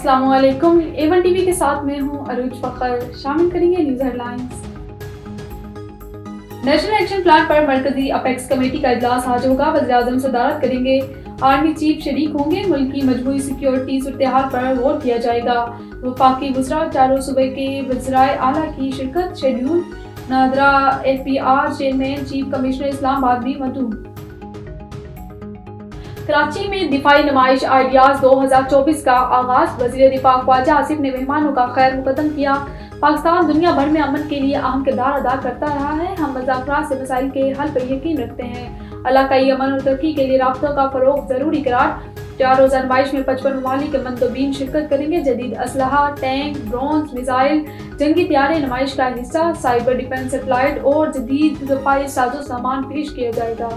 अस्सलाम वालेकुम। A1 TV के साथ मैं हूं अरूज फखर। शामिल करेंगे news headlines. National action plan पर मरकजी अपेक्स कमेटी का इजलास आज होगा। वज़ीर-ए-आज़म सदारत करेंगे, आर्मी चीफ शरीक होंगे। मुल्क की मजमूई सिक्योरिटी सूरत-ए-हाल पर गौर किया जाएगा। वफाकी वज़रा, चारों सूबे के वज़राए आला की शिरकत। Schedule NADRA APR chairman chief commissioner Islamabad भी मदऊ। कराची में दिफाई नुमाइश आइडियाज 2024 का आगाज। वज़ीर दिफा ख्वाजा आसिफ ने मेहमानों का खैर मुकदम किया। पाकिस्तान दुनिया भर में अमन के लिए अहम किरदार अदा करता रहा है। हम मुज़ाकरात से मसाइल के हल पर यकीन रखते हैं। इलाकाई अमन और तरक्की के लिए राब्तों का फरोग जरूरी करार। 4 रोज़ा नुमाइश में 55 ममालिक के मंतोबीन शिरकत करेंगे। जदीद असलहा, टैंक, ड्रोन्स, मिसाइल, जंगी तैयारे नुमाइश का हिस्सा। साइबर डिफेंस सेटेलाइट और जदीद दफाई साजो सामान पेश किया जाएगा।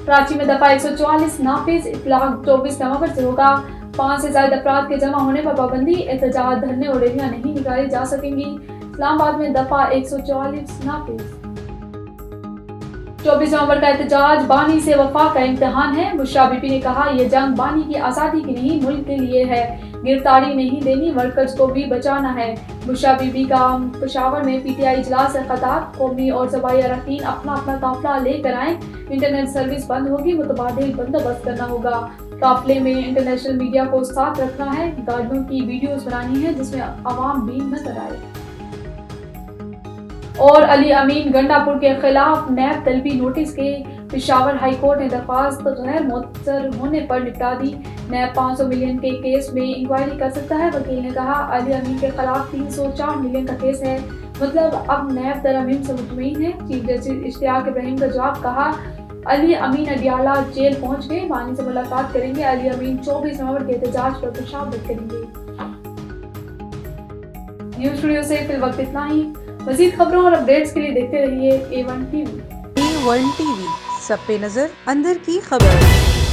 कराची में दफा 144 नाफिज। इत्तलाक 24 नवंबर से होगा। 5 से ज्यादा अफराद के जमा होने पर पाबंदी। एहतजाज, धरने और रैलियां नहीं निकाली जा सकेंगी। इस्लामाबाद में दफा 144 नाफिज। 24 नवंबर का एहतजाज बानी से वफा का इम्तिहान है। बुशरा बीबी ने कहा, यह जंग बानी की आज़ादी की नहीं, मुल्क के लिए है। गिरफ्तारी नहीं देनी, वर्कर्स को भी बचाना है। बुशरा बीबी का पेशावर में PTI इजलास से खिताब। कौमी और सूबाई अरकान अपना अपना काफिला लेकर आए। इंटरनेट सर्विस बंद होगी, मुतबादिल बंदोबस्त करना होगा। काफिले में इंटरनेशनल मीडिया को साथ रखना है। गाड़ियों की वीडियोस बनानी है जिसमें आवाम भी नजर आए। और अली अमीन गंडापुर के खिलाफ नैब तलबी नोटिस के। पेशावर हाई कोर्ट ने दरख्वास्त गैर मुअत्तर होने पर निपटा दी। नैब 500 मिलियन के केस में इंक्वायरी कर सकता है। वकील ने कहा, अली अमीन के खिलाफ 304 मिलियन का केस है, मतलब अब नैब तरमीम से मुतमईन है। चीफ जस्टिस इश्तियाक इब्राहिम का जवाब। कहा, अली अमीन अडियाला जेल पहुंच गए, बानी से मुलाकात करेंगे। अली अमीन 24 नवंबर के एहतजाज पर पेशावर करेंगे। न्यूज़ स्टूडियो से फिल वक्त इतना ही। मज़ीद खबरों और अपडेट्स के लिए देखते रहिए A1 टीवी। A1 टीवी, सब पे नजर, अंदर की खबर।